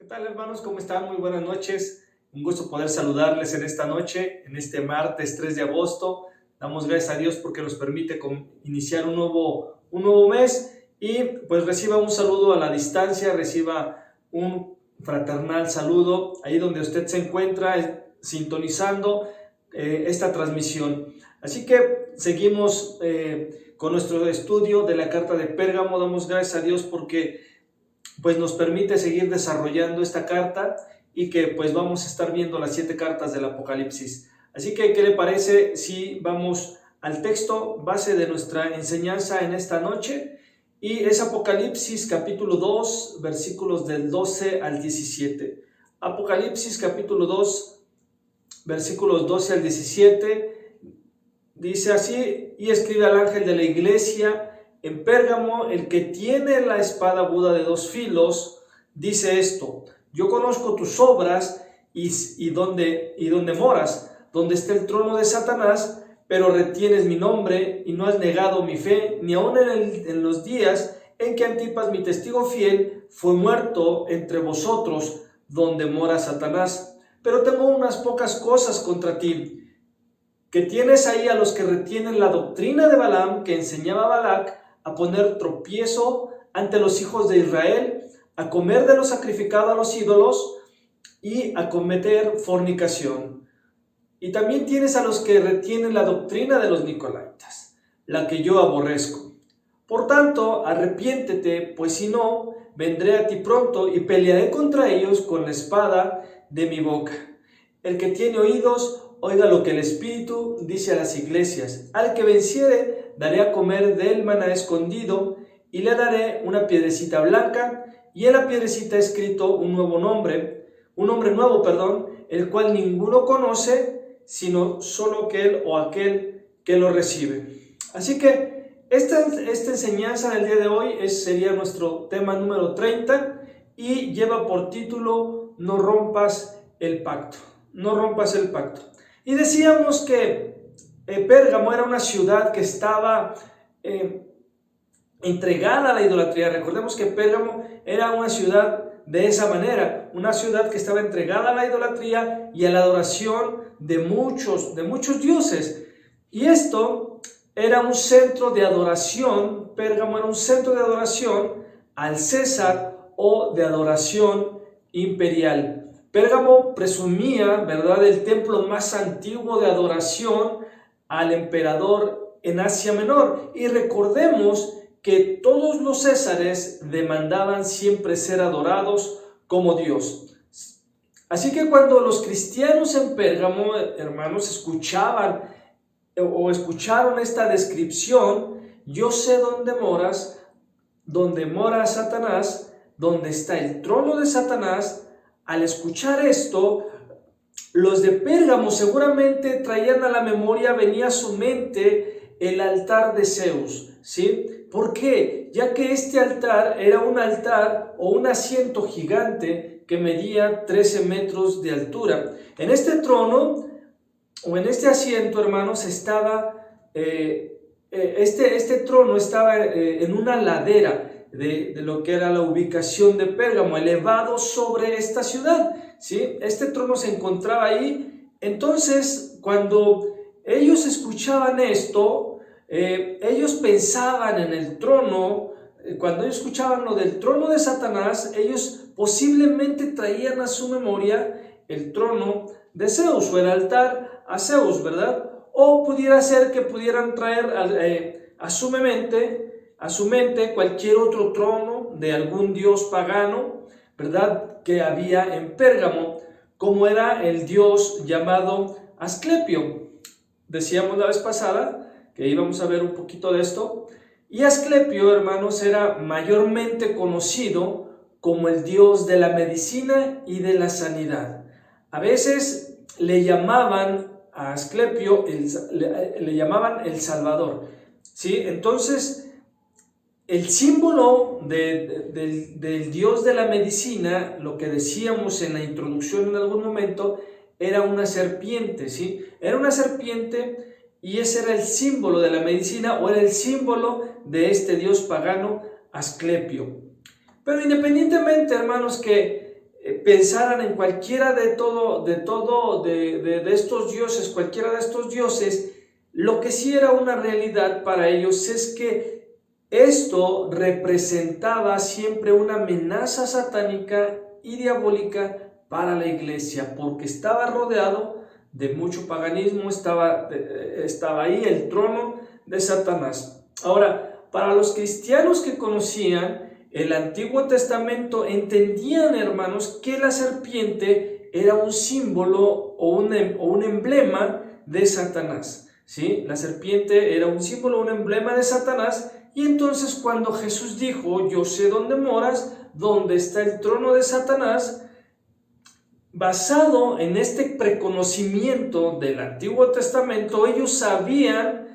¿Qué tal, hermanos? ¿Cómo están? Muy buenas noches. Un gusto poder saludarles en esta noche, en este martes 3 de agosto. Damos gracias a Dios porque nos permite iniciar un nuevo mes y pues reciba un saludo a la distancia, reciba un fraternal saludo ahí donde usted se encuentra sintonizando esta transmisión. Así que seguimos con nuestro estudio de la carta de Pérgamo. Damos gracias a Dios porque pues nos permite seguir desarrollando esta carta y que pues vamos a estar viendo las 7 cartas del Apocalipsis. Así que, ¿qué le parece si vamos al texto base de nuestra enseñanza en esta noche? Y es Apocalipsis capítulo 2, versículos del 12 al 17. Apocalipsis capítulo 2, versículos 12 al 17, dice así: y escribe al ángel de la iglesia en Pérgamo, el que tiene la espada aguda de 2 filos, dice esto: yo conozco tus obras y donde moras, donde está el trono de Satanás, pero retienes mi nombre y no has negado mi fe, ni aun en los días en que Antipas, mi testigo fiel, fue muerto entre vosotros, donde mora Satanás. Pero tengo unas pocas cosas contra ti, que tienes ahí a los que retienen la doctrina de Balaam, que enseñaba a Balac a poner tropiezo ante los hijos de Israel, a comer de lo sacrificado a los ídolos y a cometer fornicación. Y también tienes a los que retienen la doctrina de los nicolaítas, la que yo aborrezco. Por tanto, arrepiéntete, pues si no, vendré a ti pronto y pelearé contra ellos con la espada de mi boca. El que tiene oídos, oiga lo que el Espíritu dice a las iglesias. Al que venciere, daré a comer del maná escondido, y le daré una piedrecita blanca, y en la piedrecita escrito un nombre nuevo, el cual ninguno conoce, sino solo aquel o aquel que lo recibe. Así que esta enseñanza del día de hoy sería nuestro tema número 30 y lleva por título: no rompas el pacto. No rompas el pacto. Y decíamos que Pérgamo era una ciudad que estaba entregada a la idolatría. Recordemos que Pérgamo era una ciudad de esa manera, una ciudad que estaba entregada a la idolatría y a la adoración de muchos dioses. Y esto era un centro de adoración. Pérgamo era un centro de adoración al César o de adoración imperial. Pérgamo presumía, ¿verdad?, el templo más antiguo de adoración al emperador en Asia Menor. Y recordemos que todos los césares demandaban siempre ser adorados como Dios. Así que cuando los cristianos en Pérgamo, hermanos, escucharon esta descripción: yo sé dónde moras, donde mora Satanás, donde está el trono de Satanás. Al escuchar esto, los de Pérgamo seguramente traían a la memoria, venía a su mente el altar de Zeus, ¿sí? ¿Por qué? Ya que este altar era un altar o un asiento gigante que medía 13 metros de altura. En este trono o en este asiento, hermanos, estaba este trono estaba en una ladera de lo que era la ubicación de Pérgamo, elevado sobre esta ciudad, ¿sí? Este trono se encontraba ahí. Entonces, cuando ellos escuchaban esto, ellos pensaban en el trono. Cuando ellos escuchaban lo del trono de Satanás, ellos posiblemente traían a su memoria el trono de Zeus o el altar a Zeus, ¿verdad? O pudiera ser que pudieran traer a su mente cualquier otro trono de algún dios pagano, ¿verdad?, que había en Pérgamo, como era el dios llamado Asclepio. Decíamos la vez pasada que íbamos a ver un poquito de esto. Y Asclepio, hermanos, era mayormente conocido como el dios de la medicina y de la sanidad. A veces le llamaban a Asclepio, le llamaban el Salvador, ¿sí? Entonces, el símbolo del dios de la medicina, lo que decíamos en la introducción en algún momento, era una serpiente, ¿sí? Era una serpiente, y ese era el símbolo de la medicina, o era el símbolo de este dios pagano, Asclepio. Pero independientemente, hermanos, que pensaran en cualquiera de estos dioses, cualquiera de estos dioses, lo que sí era una realidad para ellos es que esto representaba siempre una amenaza satánica y diabólica para la iglesia, porque estaba rodeado de mucho paganismo, estaba ahí el trono de Satanás. Ahora, para los cristianos que conocían el Antiguo Testamento, entendían, hermanos, que la serpiente era un símbolo o un emblema de Satanás, ¿sí? La serpiente era un símbolo, un emblema de Satanás, y entonces cuando Jesús dijo, yo sé dónde moras, dónde está el trono de Satanás, basado en este preconocimiento del Antiguo Testamento, ellos sabían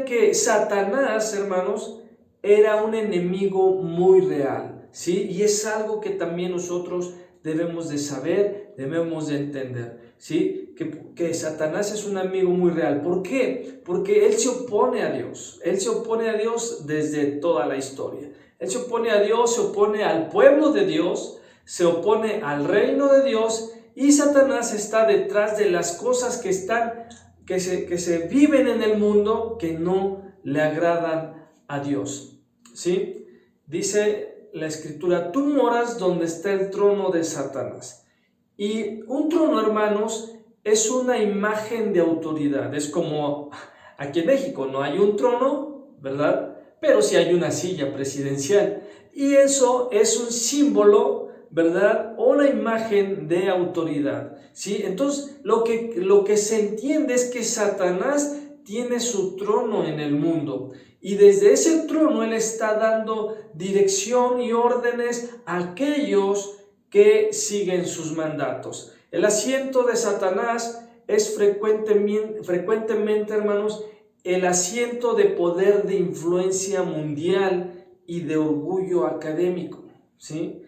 que Satanás, hermanos, era un enemigo muy real, ¿sí? Y es algo que también nosotros debemos de saber, debemos de entender, ¿sí? Que Satanás es un amigo muy real. ¿Por qué? Porque él se opone a Dios. Él se opone a Dios desde toda la historia. Él se opone a Dios, se opone al pueblo de Dios, se opone al reino de Dios, y Satanás está detrás de las cosas que se viven en el mundo que no le agradan a Dios, ¿sí? Dice la Escritura, tú moras donde está el trono de Satanás. Y un trono, hermanos, es una imagen de autoridad. Es como aquí en México, no hay un trono, ¿verdad? Pero sí hay una silla presidencial. Y eso es un símbolo, ¿verdad? O una imagen de autoridad, ¿sí? Entonces, lo que se entiende es que Satanás tiene su trono en el mundo. Y desde ese trono él está dando dirección y órdenes a aquellos que siguen sus mandatos. El asiento de Satanás es frecuentemente, hermanos, el asiento de poder, de influencia mundial y de orgullo académico, ¿sí?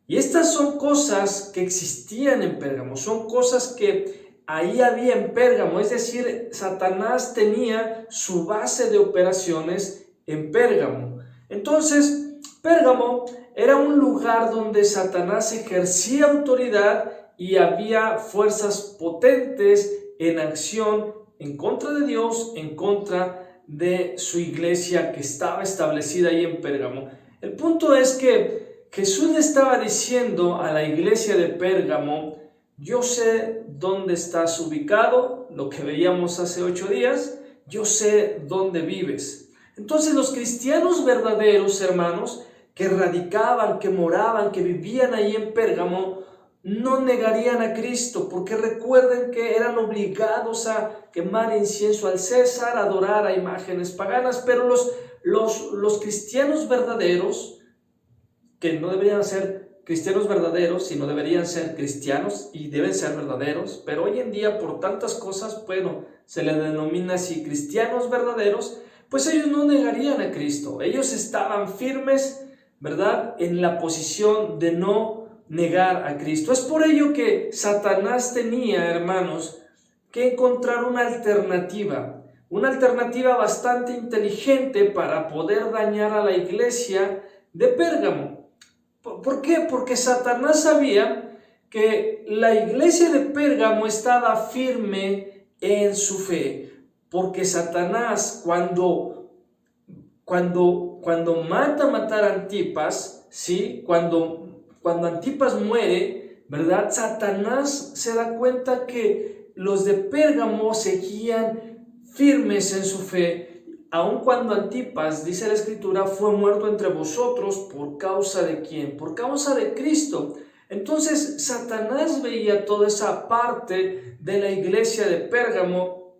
Y estas son cosas que existían en Pérgamo, son cosas que ahí había en Pérgamo, es decir, Satanás tenía su base de operaciones en Pérgamo. Entonces, Pérgamo era un lugar donde Satanás ejercía autoridad y había fuerzas potentes en acción en contra de Dios, en contra de su iglesia que estaba establecida ahí en Pérgamo. El punto es que Jesús le estaba diciendo a la iglesia de Pérgamo, yo sé dónde estás ubicado, lo que veíamos hace 8 días, yo sé dónde vives. Entonces los cristianos verdaderos, hermanos, que radicaban, que moraban, que vivían ahí en Pérgamo, no negarían a Cristo, porque recuerden que eran obligados a quemar incienso al César, a adorar a imágenes paganas, pero los cristianos verdaderos, que no deberían ser cristianos verdaderos, sino deberían ser cristianos y deben ser verdaderos, pero hoy en día por tantas cosas, bueno, se les denomina así cristianos verdaderos, pues ellos no negarían a Cristo, ellos estaban firmes, ¿verdad?, en la posición de no negar a Cristo. Es por ello que Satanás tenía, hermanos, que encontrar una alternativa bastante inteligente para poder dañar a la iglesia de Pérgamo. ¿Por qué? Porque Satanás sabía que la iglesia de Pérgamo estaba firme en su fe, porque Satanás cuando manda a matar a Antipas, ¿sí? Cuando Antipas muere, ¿verdad? Satanás se da cuenta que los de Pérgamo seguían firmes en su fe, aun cuando Antipas, dice la Escritura, fue muerto entre vosotros. ¿Por causa de quién? Por causa de Cristo. Entonces Satanás veía toda esa parte de la iglesia de Pérgamo,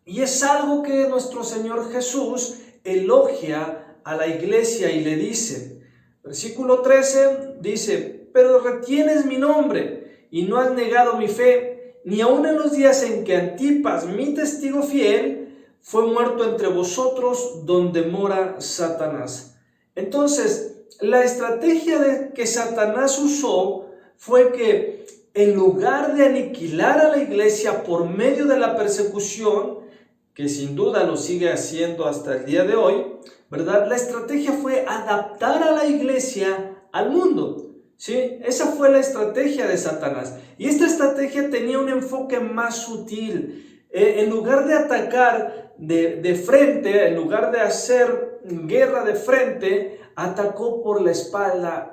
y es algo que nuestro Señor Jesús elogia a la iglesia y le dice, versículo 13 dice, pero retienes mi nombre y no has negado mi fe, ni aun en los días en que Antipas, mi testigo fiel, fue muerto entre vosotros donde mora Satanás. Entonces, la estrategia que Satanás usó fue que en lugar de aniquilar a la iglesia por medio de la persecución, que sin duda lo sigue haciendo hasta el día de hoy, ¿verdad? La estrategia fue adaptar a la iglesia al mundo, ¿sí? Esa fue la estrategia de Satanás. Y esta estrategia tenía un enfoque más sutil. En lugar de atacar de frente, en lugar de hacer guerra de frente, atacó por la espalda,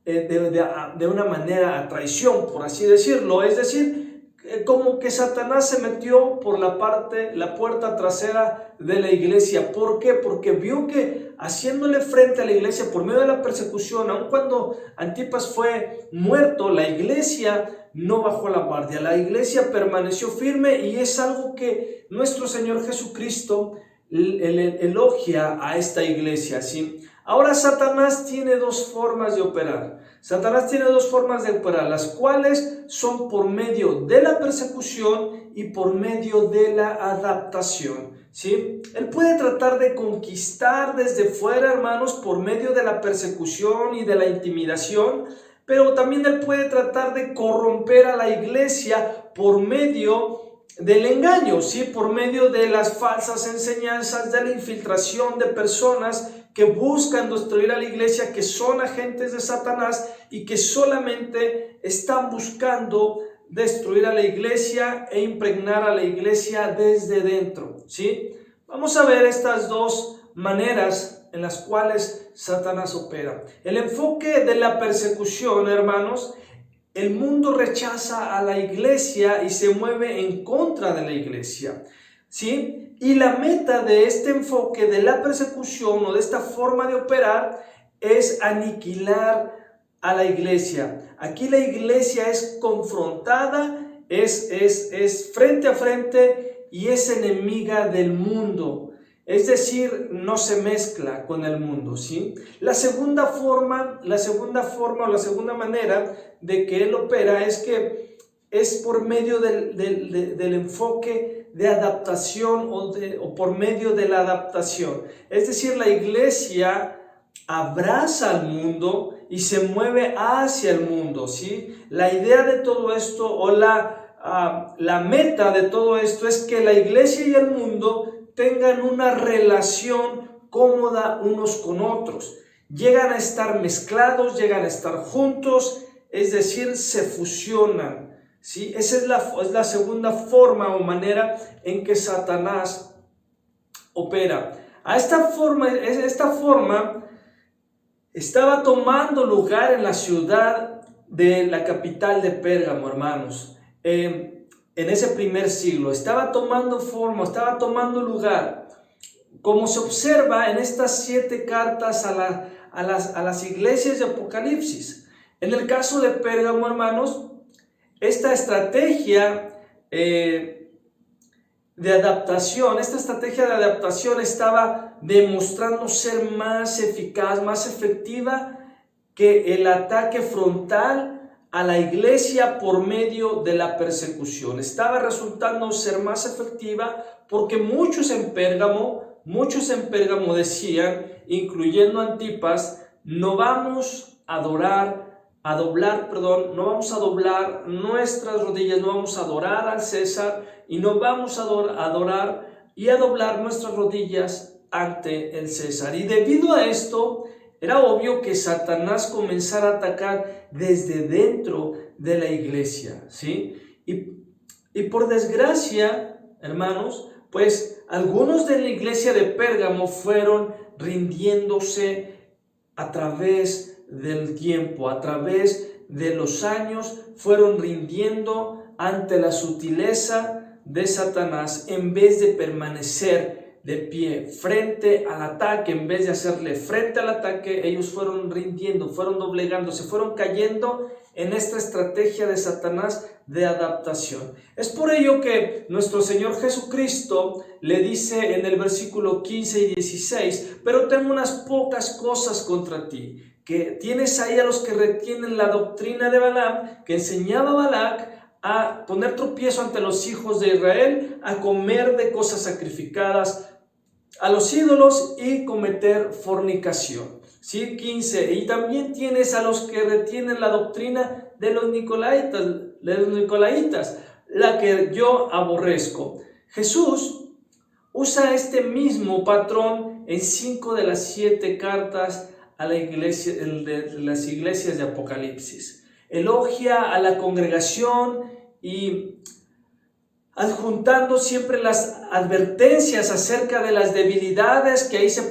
de una manera a traición, por así decirlo. Es decir, como que Satanás se metió por la puerta trasera de la iglesia. ¿Por qué? Porque vio que haciéndole frente a la iglesia por medio de la persecución, aun cuando Antipas fue muerto, la iglesia no bajó la guardia, la iglesia permaneció firme, y es algo que nuestro Señor Jesucristo elogia a esta iglesia, ¿sí? Ahora Satanás tiene dos formas de operar. Satanás tiene dos formas de operar, las cuales son por medio de la persecución y por medio de la adaptación, ¿sí? Él puede tratar de conquistar desde fuera, hermanos, por medio de la persecución y de la intimidación, pero también él puede tratar de corromper a la iglesia por medio del engaño, ¿sí? Por medio de las falsas enseñanzas, de la infiltración de personas que buscan destruir a la iglesia, que son agentes de Satanás y que solamente están buscando destruir a la iglesia e impregnar a la iglesia desde dentro, ¿sí? Vamos a ver estas dos maneras en las cuales Satanás opera. El enfoque de la persecución, hermanos: el mundo rechaza a la iglesia y se mueve en contra de la iglesia, ¿sí? Y la meta de este enfoque de la persecución o de esta forma de operar es aniquilar a la iglesia. Aquí la iglesia es confrontada, es frente a frente y es enemiga del mundo. Es decir, no se mezcla con el mundo, ¿sí? La segunda forma o la segunda manera de que él opera es que es por medio del enfoque de adaptación o por medio de la adaptación. Es decir, la iglesia abraza al mundo y se mueve hacia el mundo, ¿sí? La idea de todo esto o la meta de todo esto es que la iglesia y el mundo tengan una relación cómoda unos con otros. Llegan a estar mezclados, llegan a estar juntos, es decir, se fusionan, ¿sí? Esa es la segunda forma o manera en que Satanás opera. Esta forma estaba tomando lugar en la ciudad de la capital de Pérgamo, hermanos. En ese primer siglo estaba tomando forma, estaba tomando lugar, como se observa en estas 7 cartas a las iglesias de Apocalipsis. En el caso de Pérgamo, hermanos, esta estrategia de adaptación estaba demostrando ser más eficaz, más efectiva que el ataque frontal a la iglesia por medio de la persecución. Estaba resultando ser más efectiva porque muchos en Pérgamo decían, incluyendo Antipas, no vamos a doblar nuestras rodillas, no vamos a adorar al César y no vamos a adorar y a doblar nuestras rodillas ante el César. Y debido a esto, era obvio que Satanás comenzara a atacar desde dentro de la iglesia, ¿sí? Y por desgracia, hermanos, pues algunos de la iglesia de Pérgamo fueron rindiéndose a través del tiempo, a través de los años, fueron rindiendo ante la sutileza de Satanás en vez de permanecer de pie frente al ataque. En vez de hacerle frente al ataque, ellos fueron rindiendo, fueron doblegándose, fueron cayendo en esta estrategia de Satanás de adaptación. Es por ello que nuestro Señor Jesucristo le dice en el versículo 15 y 16, pero tengo unas pocas cosas contra ti, que tienes ahí a los que retienen la doctrina de Balaam, que enseñaba a Balac a poner tropiezo ante los hijos de Israel, a comer de cosas sacrificadas a los ídolos y cometer fornicación. ¿Sí? 15. Y también tienes a los que retienen la doctrina de los nicolaítas, la que yo aborrezco. Jesús usa este mismo patrón en 5 de las 7 cartas a la iglesia, de las iglesias de Apocalipsis. Elogia a la congregación y adjuntando siempre las advertencias acerca de las debilidades que ahí se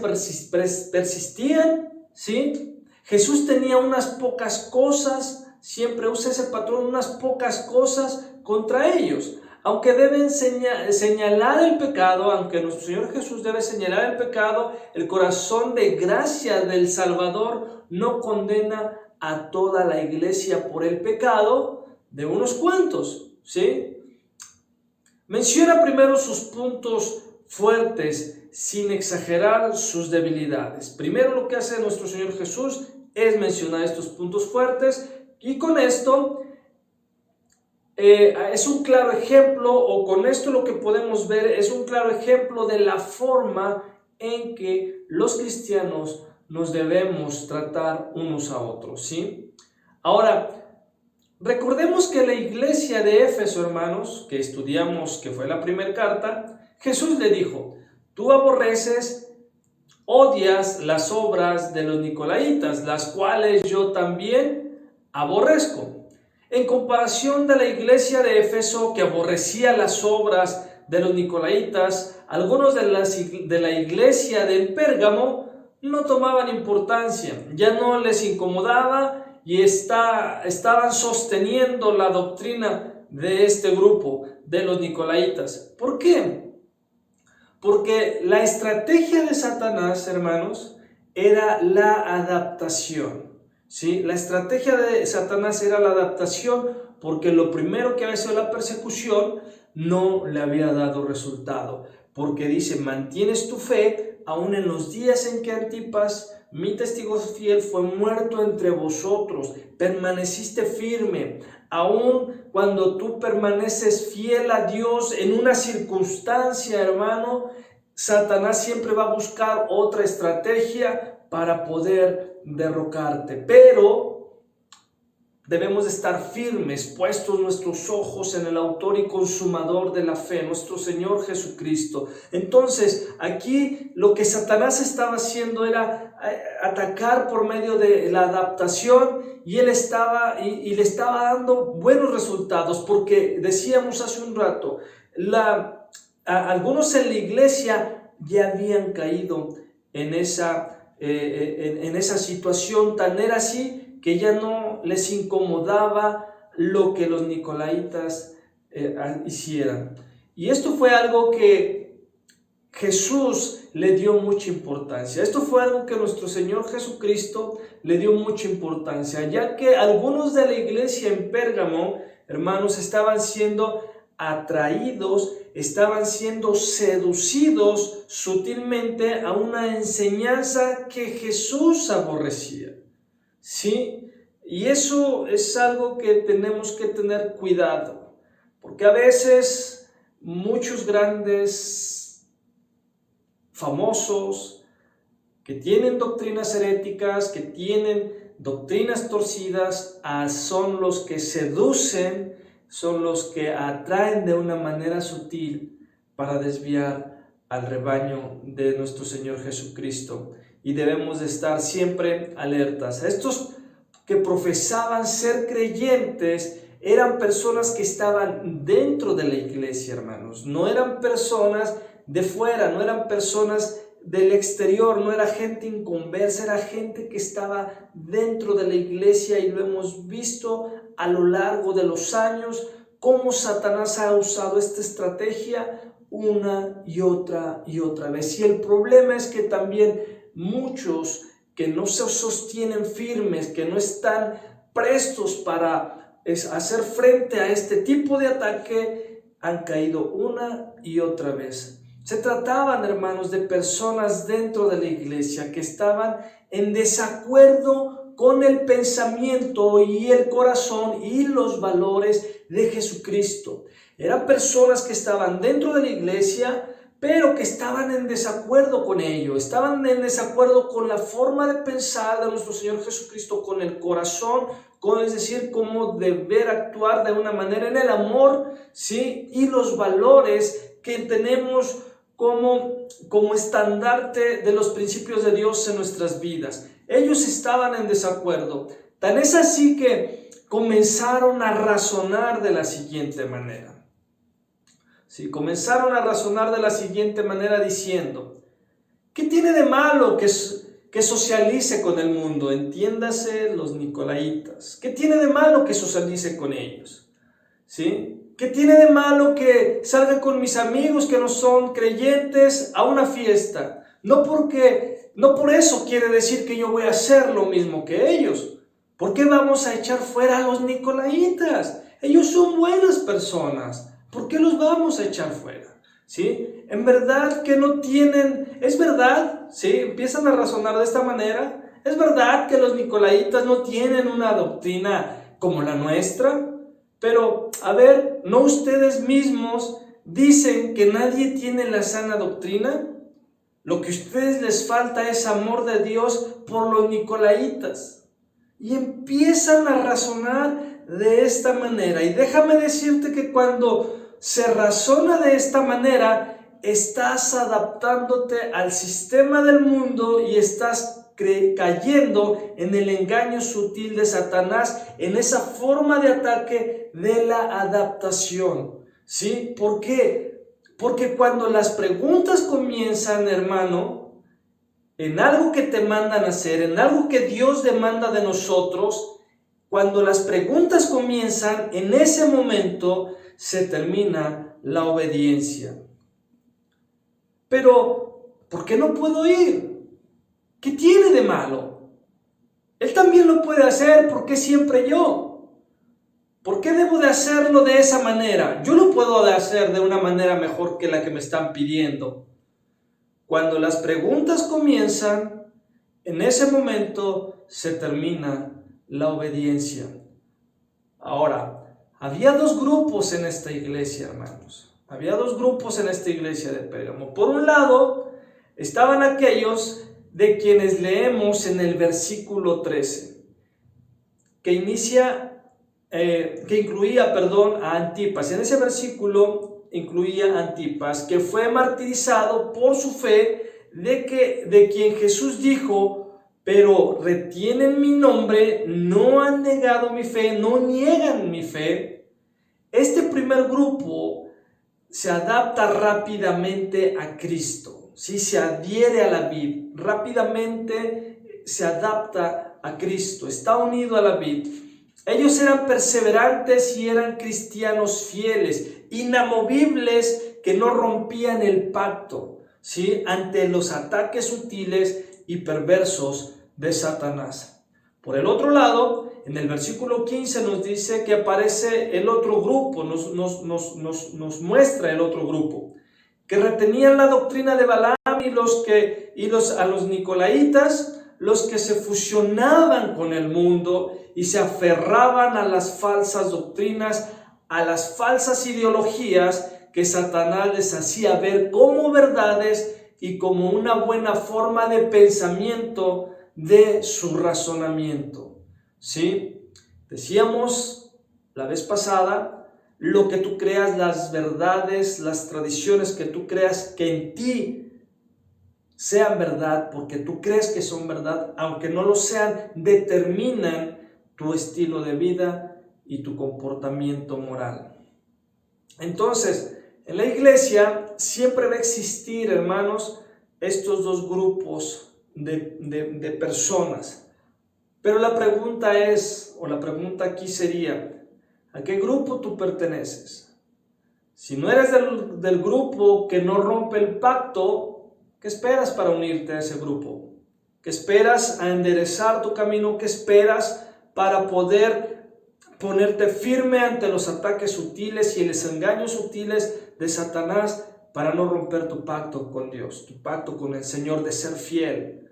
persistían, ¿sí? Jesús tenía unas pocas cosas, siempre usa ese patrón, unas pocas cosas contra ellos. Aunque deben señalar el pecado, aunque nuestro Señor Jesús debe señalar el pecado, el corazón de gracia del Salvador no condena a toda la iglesia por el pecado de unos cuantos, ¿sí? Menciona primero sus puntos fuertes sin exagerar sus debilidades. Primero lo que hace nuestro Señor Jesús es mencionar estos puntos fuertes y con esto es un claro ejemplo, o con esto lo que podemos ver es un claro ejemplo de la forma en que los cristianos nos debemos tratar unos a otros, ¿sí? Ahora, recordemos que la iglesia de Éfeso, hermanos, que estudiamos, que fue la primera carta, Jesús le dijo: tú aborreces, odias las obras de los nicolaitas, las cuales yo también aborrezco. En comparación de la iglesia de Éfeso, que aborrecía las obras de los nicolaitas, algunos de la iglesia de Pérgamo no tomaban importancia, ya no les incomodaba y estaban sosteniendo la doctrina de este grupo, de los nicolaitas. ¿Por qué? Porque la estrategia de Satanás, hermanos, era la adaptación. ¿Sí? La estrategia de Satanás era la adaptación, porque lo primero que había sido la persecución no le había dado resultado, porque dice: mantienes tu fe aún en los días en que Antipas, mi testigo fiel, fue muerto entre vosotros, permaneciste firme. Aún cuando tú permaneces fiel a Dios en una circunstancia, hermano, Satanás siempre va a buscar otra estrategia para poder derrocarte, pero debemos estar firmes, puestos nuestros ojos en el autor y consumador de la fe, nuestro Señor Jesucristo. Entonces, aquí lo que Satanás estaba haciendo era atacar por medio de la adaptación, y él estaba y le estaba dando buenos resultados, porque decíamos hace un rato, algunos en la iglesia ya habían caído en esa situación. Tan era así que ya no les incomodaba lo que los nicolaitas hicieran. Y esto fue algo que Jesús le dio mucha importancia. Esto fue algo que nuestro Señor Jesucristo le dio mucha importancia, ya que algunos de la iglesia en Pérgamo, hermanos, estaban siendo atraídos, estaban siendo seducidos sutilmente a una enseñanza que Jesús aborrecía, ¿sí? Y eso es algo que tenemos que tener cuidado, porque a veces muchos grandes famosos que tienen doctrinas heréticas, que tienen doctrinas torcidas, son los que seducen, son los que atraen de una manera sutil para desviar al rebaño de nuestro Señor Jesucristo. Y debemos de estar siempre alertas. Estos que profesaban ser creyentes eran personas que estaban dentro de la iglesia, hermanos. No eran personas de fuera, no eran personas del exterior, no era gente inconversa, era gente que estaba dentro de la iglesia, y lo hemos visto a lo largo de los años cómo Satanás ha usado esta estrategia una y otra vez. Y el problema es que también muchos que no se sostienen firmes, que no están prestos para hacer frente a este tipo de ataque, han caído una y otra vez. Se trataban, hermanos, de personas dentro de la iglesia que estaban en desacuerdo con el pensamiento y el corazón y los valores de Jesucristo. Eran personas que estaban dentro de la iglesia, pero que estaban en desacuerdo con ello, estaban en desacuerdo con la forma de pensar de nuestro Señor Jesucristo, con el corazón, es decir, cómo deber actuar de una manera en el amor, ¿sí? Y los valores que tenemos como estandarte de los principios de Dios en nuestras vidas. Ellos estaban en desacuerdo. Tan es así que comenzaron a razonar de la siguiente manera. Sí, comenzaron a razonar de la siguiente manera diciendo: ¿qué tiene de malo que socialice con el mundo? Entiéndase los nicolaítas. ¿Qué tiene de malo que socialice con ellos? ¿Sí? ¿Qué tiene de malo que salga con mis amigos que no son creyentes a una fiesta? No por eso quiere decir que yo voy a hacer lo mismo que ellos. ¿Por qué vamos a echar fuera a los nicolaítas? Ellos son buenas personas. ¿Por qué los vamos a echar fuera? ¿Sí? En verdad que no tienen, es verdad, ¿sí? Empiezan a razonar de esta manera. Es verdad que los nicolaítas no tienen una doctrina como la nuestra. Pero, a ver, ¿no ustedes mismos dicen que nadie tiene la sana doctrina? Lo que a ustedes les falta es amor de Dios por los nicolaítas. Y empiezan a razonar de esta manera. Y déjame decirte que cuando se razona de esta manera, estás adaptándote al sistema del mundo y estás cayendo en el engaño sutil de Satanás, en esa forma de ataque de la adaptación. ¿Sí? ¿Por qué? Porque cuando las preguntas comienzan, hermano, en algo que te mandan a hacer, en algo que Dios demanda de nosotros, cuando las preguntas comienzan, en ese momento se termina la obediencia. Pero, ¿por qué no puedo ir? ¿Qué tiene de malo? Él también lo puede hacer, ¿por qué siempre yo? ¿Por qué debo de hacerlo de esa manera? Yo lo puedo hacer de una manera mejor que la que me están pidiendo. Cuando las preguntas comienzan, en ese momento se termina la obediencia. Ahora, había dos grupos en esta iglesia, hermanos. Había dos grupos en esta iglesia de Pérgamo. Por un lado, estaban aquellos de quienes leemos en el versículo 13, que incluía a Antipas. En ese versículo incluía a Antipas, que fue martirizado por su fe, de quien Jesús dijo: pero retienen mi nombre, no han negado mi fe, no niegan mi fe. Este primer grupo se adapta rápidamente a Cristo. Si se adhiere a la vid, rápidamente se adapta a Cristo, está unido a la vid. Ellos eran perseverantes y eran cristianos fieles, inamovibles, que no rompían el pacto, ¿sí?, ante los ataques sutiles y perversos de Satanás. Por el otro lado, en el versículo 15 nos dice que aparece el otro grupo, nos muestra el otro grupo, que retenían la doctrina de Balaam a los nicolaítas, los que se fusionaban con el mundo y se aferraban a las falsas doctrinas, a las falsas ideologías que Satanás les hacía ver como verdades y como una buena forma de pensamiento de su razonamiento. ¿Sí? Decíamos la vez pasada, lo que tú creas, las verdades, las tradiciones que tú creas que en ti sean verdad, porque tú crees que son verdad, aunque no lo sean, determinan tu estilo de vida y tu comportamiento moral. Entonces, en la iglesia siempre va a existir, hermanos, estos dos grupos de personas. Pero la pregunta aquí sería: ¿a qué grupo tú perteneces? Si no eres del grupo que no rompe el pacto, ¿qué esperas para unirte a ese grupo? ¿Qué esperas a enderezar tu camino? ¿Qué esperas para poder ponerte firme ante los ataques sutiles y los engaños sutiles de Satanás, para no romper tu pacto con Dios, tu pacto con el Señor de ser fiel,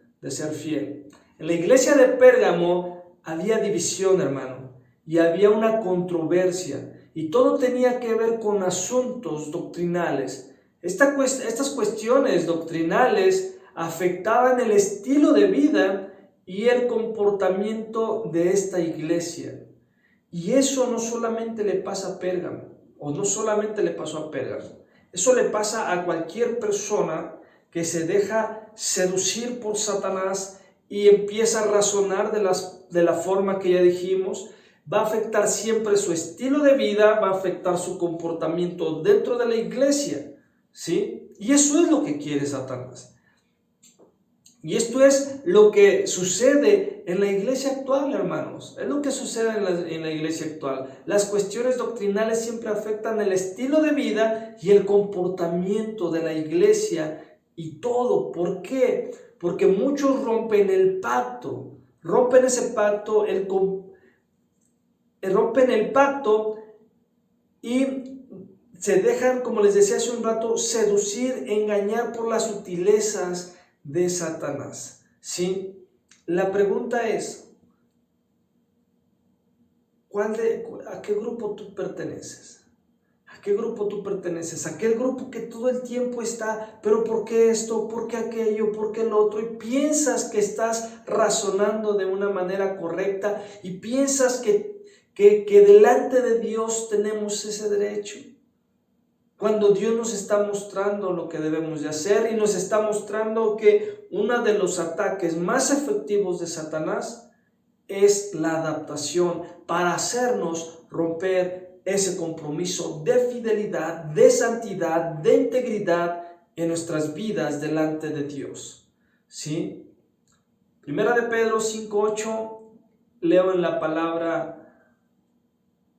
En la iglesia de Pérgamo había división, hermano, y había una controversia, y todo tenía que ver con asuntos doctrinales. Estas cuestiones doctrinales afectaban el estilo de vida y el comportamiento de esta iglesia. Y eso no solamente le pasa a Pérgamo, o no solamente le pasó a Pérgamo. Eso le pasa a cualquier persona que se deja seducir por Satanás y empieza a razonar de la forma que ya dijimos. Va a afectar siempre su estilo de vida, va a afectar su comportamiento dentro de la iglesia, ¿sí? Y eso es lo que quiere Satanás. Y esto es lo que sucede en la iglesia actual, hermanos. Es lo que sucede en la iglesia actual. Las cuestiones doctrinales siempre afectan el estilo de vida y el comportamiento de la iglesia y todo. ¿Por qué? Porque muchos rompen el pacto. Rompen ese pacto, rompen el pacto y se dejan, como les decía hace un rato, seducir, engañar por las sutilezas de Satanás, ¿sí? La pregunta es, ¿a qué grupo tú perteneces? ¿A qué grupo tú perteneces? Aquel grupo que todo el tiempo está, pero ¿por qué esto? ¿Por qué aquello? ¿Por qué lo otro? Y piensas que estás razonando de una manera correcta y piensas que delante de Dios tenemos ese derecho. Cuando Dios nos está mostrando lo que debemos de hacer y nos está mostrando que uno de los ataques más efectivos de Satanás es la adaptación para hacernos romper ese compromiso de fidelidad, de santidad, de integridad en nuestras vidas delante de Dios. ¿Sí? Primera de Pedro 5:8, leo en la palabra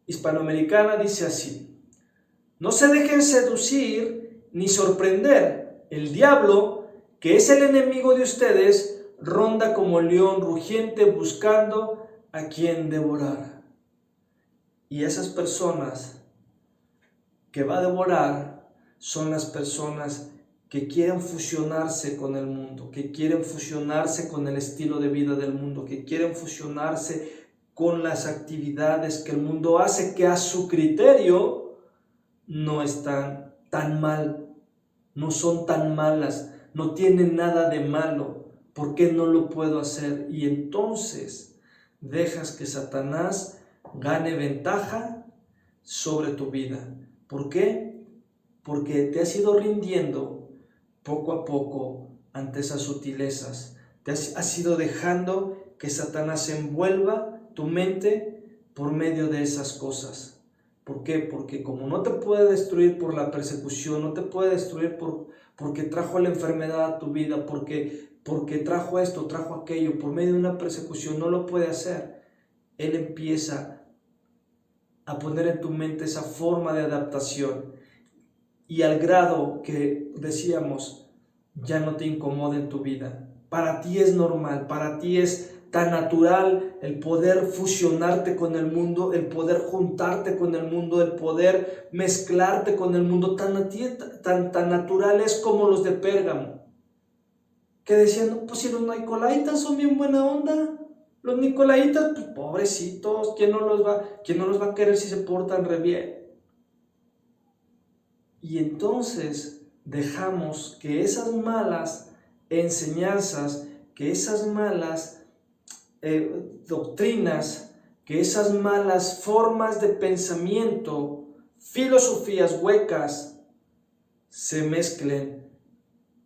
hispanoamericana, dice así: no se dejen seducir ni sorprender. El diablo, que es el enemigo de ustedes, ronda como león rugiente buscando a quien devorar. Y esas personas que va a devorar son las personas que quieren fusionarse con el mundo, que quieren fusionarse con el estilo de vida del mundo, que quieren fusionarse con las actividades que el mundo hace, que a su criterio no están tan mal, no son tan malas, no tienen nada de malo. ¿Por qué no lo puedo hacer? Y entonces dejas que Satanás gane ventaja sobre tu vida. ¿Por qué? Porque te has ido rindiendo poco a poco ante esas sutilezas. Te has ido dejando que Satanás envuelva tu mente por medio de esas cosas. ¿Por qué? Porque como no te puede destruir por la persecución, no te puede destruir porque trajo la enfermedad a tu vida, porque trajo esto, trajo aquello, por medio de una persecución, no lo puede hacer. Él empieza a poner en tu mente esa forma de adaptación y al grado que decíamos, ya no te incomoda en tu vida. Para ti es normal, para ti es tan natural el poder fusionarte con el mundo, el poder juntarte con el mundo, el poder mezclarte con el mundo, tan natural es como los de Pérgamo, que decían, no, pues si los nicolaitas son bien buena onda, los nicolaitas, pues pobrecitos, ¿quién no los va a querer si se portan re bien? Y entonces dejamos que esas malas enseñanzas, que esas malas doctrinas, que esas malas formas de pensamiento, filosofías huecas, se mezclen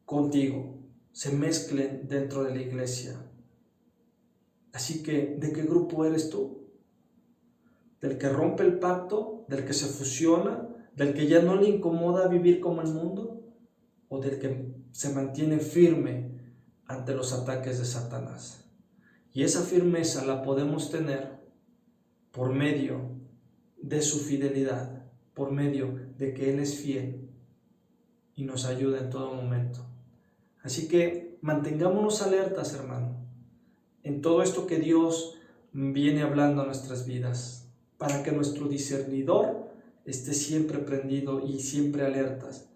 contigo, se mezclen dentro de la iglesia. Así que, ¿de qué grupo eres tú? ¿Del que rompe el pacto? ¿Del que se fusiona? ¿Del que ya no le incomoda vivir como el mundo? ¿O del que se mantiene firme ante los ataques de Satanás? Y esa firmeza la podemos tener por medio de su fidelidad, por medio de que Él es fiel y nos ayuda en todo momento. Así que mantengámonos alertas, hermano, en todo esto que Dios viene hablando a nuestras vidas, para que nuestro discernidor esté siempre prendido y siempre alertas.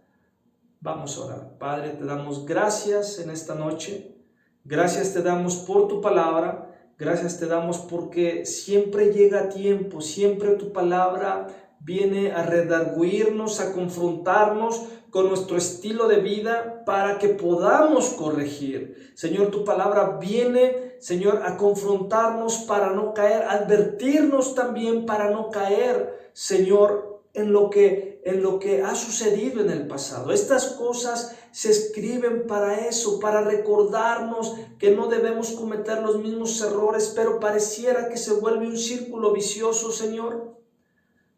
Vamos a orar. Padre, te damos gracias en esta noche. Gracias te damos por tu palabra. Gracias te damos porque siempre llega a tiempo, siempre tu palabra viene a redarguirnos, a confrontarnos con nuestro estilo de vida para que podamos corregir. Señor, tu palabra viene, Señor, a confrontarnos para no caer, a advertirnos también para no caer, Señor, en lo que ha sucedido en el pasado. Estas cosas se escriben para eso, para recordarnos que no debemos cometer los mismos errores, pero pareciera que se vuelve un círculo vicioso, Señor.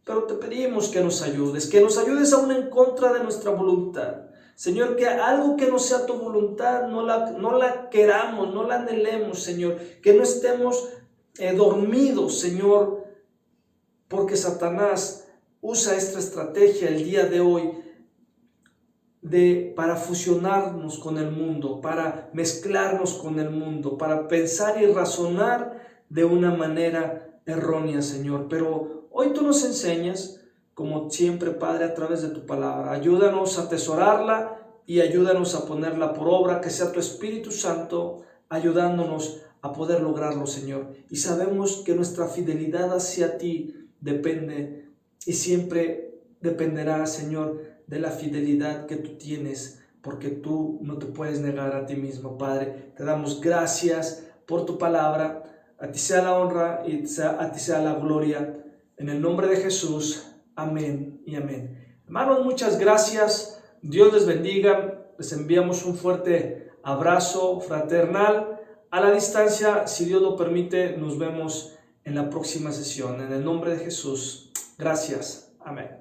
Pero te pedimos que nos ayudes aún en contra de nuestra voluntad. Señor, que algo que no sea tu voluntad no la queramos, no la anhelemos, Señor. Que no estemos dormidos, Señor, porque Satanás usa esta estrategia el día de hoy para fusionarnos con el mundo, para mezclarnos con el mundo, para pensar y razonar de una manera errónea, Señor. Pero hoy tú nos enseñas, como siempre, Padre, a través de tu palabra. Ayúdanos a atesorarla y ayúdanos a ponerla por obra, que sea tu Espíritu Santo ayudándonos a poder lograrlo, Señor. Y sabemos que nuestra fidelidad hacia ti depende y siempre dependerá, Señor, de la fidelidad que tú tienes, porque tú no te puedes negar a ti mismo, Padre. Te damos gracias por tu palabra. A ti sea la honra y a ti sea la gloria. En el nombre de Jesús, amén y amén. Hermanos, muchas gracias. Dios les bendiga. Les enviamos un fuerte abrazo fraternal. A la distancia, si Dios lo permite, nos vemos en la próxima sesión. En el nombre de Jesús. Gracias. Amén.